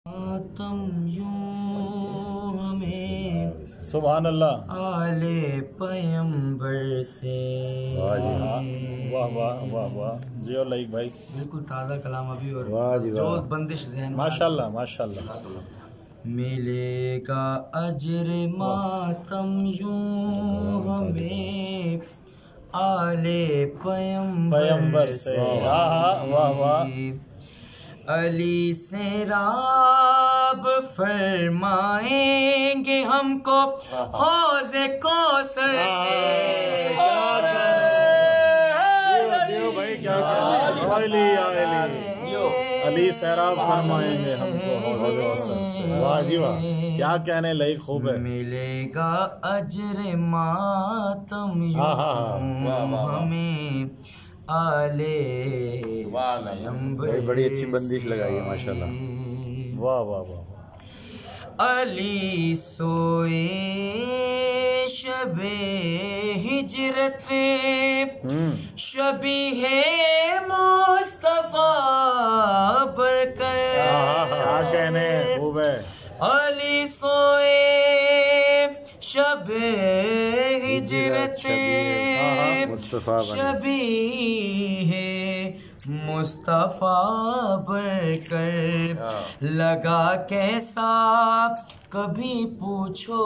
तुम यूं हमें सुभान अल्लाह आले पैगंबर से। वाह वाह वाह वाह जी और लाइक भाई, बिल्कुल ताज़ा कलाम अभी और वाह जी जो वाह, बंदिश ज़हन में माशाल्लाह माशाल्लाह। मिलेगा अजर मातम यूं हमें आले पैगंबर से। वाह वाह। अली से राब फरमाएंगे हमको हौज़े कौसर से। भाई क्या अली सैराब फरमाएंगे हमको हौज़े कौसर से। वाह जी वाह, क्या कहने लायक खूब है। मिलेगा अजर मातम यूं हमें आले भाई बड़ी अच्छी बंदिश लगाई है माशाल्लाह। वाह वाह वाह। अली सोए शबे हिजरत शबी है मुस्तफा बरकर। क्या कहने खूब है। अली सोए शबे हिजरत शबी है मुस्तफा बरकर। लगा कैसा कभी पूछो,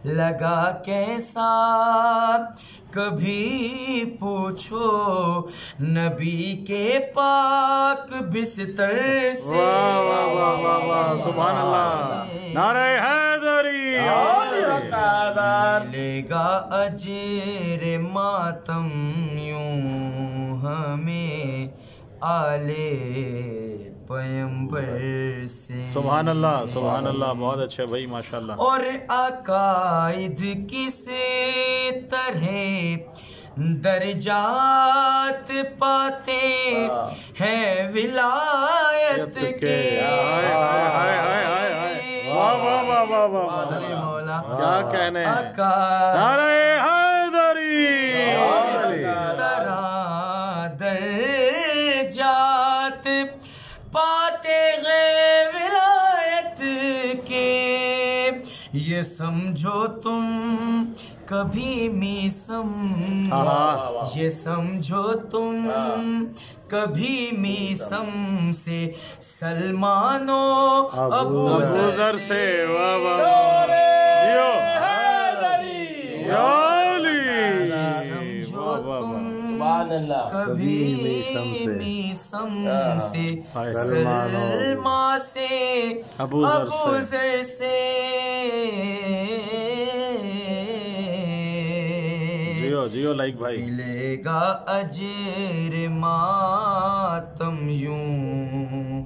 लगा कैसा कभी पूछो नबी के पाक बिस्तर से। वाह वाह वाह वाह वाह सुभान अल्लाह। नारे हैदरी। मिलेगा अजर मातम यूं हमें आले पैगंबर से। सुभान अल्लाह सुभान अल्लाह। बहुत अच्छे भाई माशाल्लाह। और अकायद किस तरह दर्जात पाते हैं विलायत के। वाह वाह वाह वाह वाह। मौला क्या कहने। नारे हैदरी। तरह दर्जात पाते हैं विलायत के। ये समझो तुम कभी मीसम, ये समझो तुम कभी मीसम से सलमानो अबू जर से। वाह वाह जियो समझो तुम कभी मीसम से सलमा से अबू जर से। जियो लाइक भाई। मिलेगा अजर मातम यूं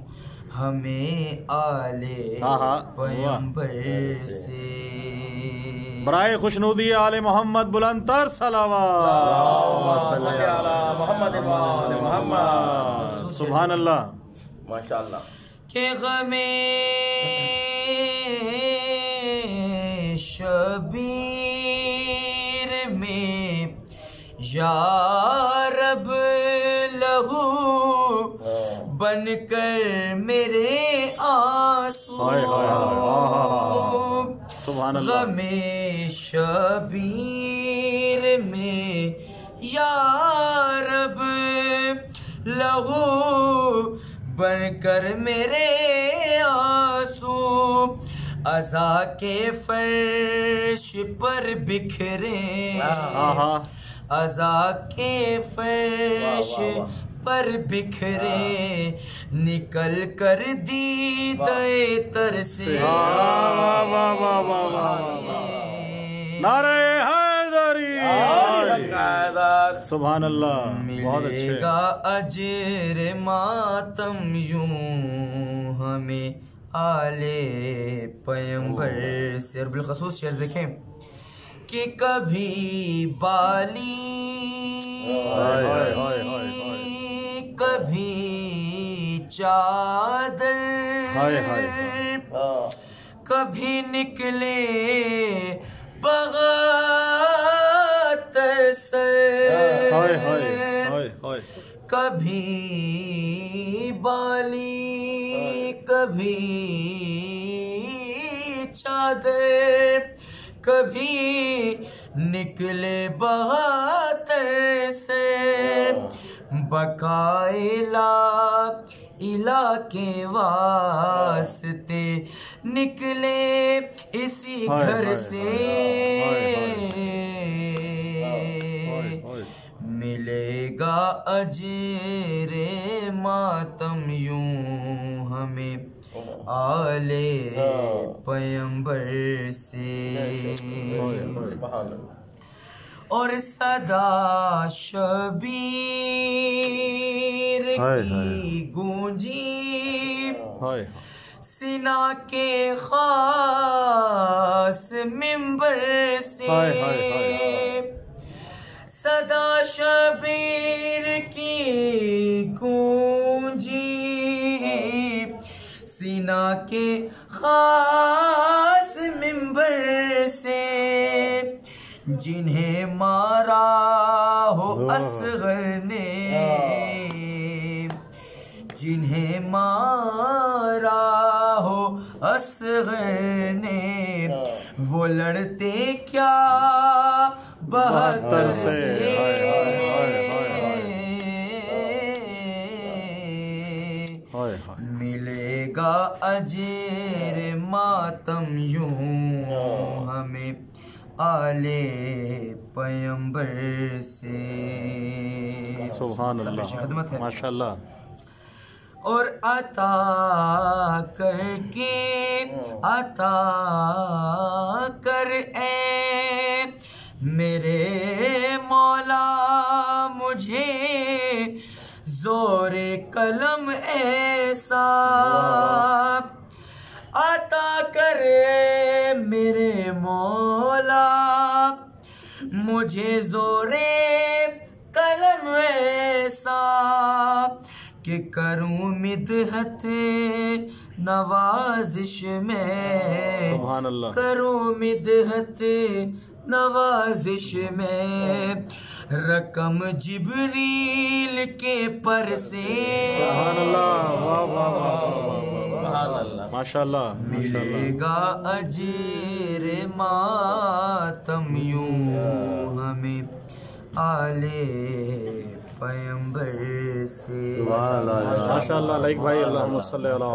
हमें आले पैगंबर से। बराए खुशनुदी आले मोहम्मद बुलंदतर सलावत। सुभान अल्लाह माशाल्लाह। के गमे शबीर में या रब लहू बनकर मेरे आंसू। सुभान अल्लाह। गमे शबीर में या रब लहू बनकर मेरे आंसू। अज़ा के फर्श पर बिखरे, अज़ा के फर्श पर बिखरे निकल कर दीदे तर से। नारे हैदरी। सुभान अल्लाह। बहुत अच्छे। मिलेगा अजर मातम यूं हमें आले पैगंबर से। और बिलखसूस शेर देखें कि कभी बाली कभी चादर कभी निकले बगातर सर। कभी बाली कभी चादर, कभी निकले बहातर से, बकायला इला के वास्ते निकले इसी घर से। मिलेगा अजरे मातम यूं हमें आले पैगंबर से। और सदा शबीर की गूंजी सिना के खास मिंबर से। सदा शबीर की गूंजी सीना के खास मिंबर से, जिन्हें मारा हो असगर ने, जिन्हें मारा हो असगर ने, वो लड़ते क्या बहत्तर से। मिलेगा अजर मातम यूं हमें आले पैगंबर से। सुभान अल्लाह, खिदमत है माशाअल्लाह। और अता करके अता कर ए मेरे मौला मुझे जोरे कलम ऐसा। अता करे मेरे मौला मुझे जोरे कलम ऐसा, कि करूं मिदहत नवाजिश में, सुभान अल्लाह। करूं मिदहत नवाजिश में, रकम जिब्रील के पर से। सुभान अल्लाह, वाह वाह वाह, माशाअल्लाह। मिलेगा अजर मातम यूं हमें आले पैगंबर से। सुभान अल्लाह, माशाअल्लाह। लाइक भाई, अल्लाहुम्मा सल्ली अला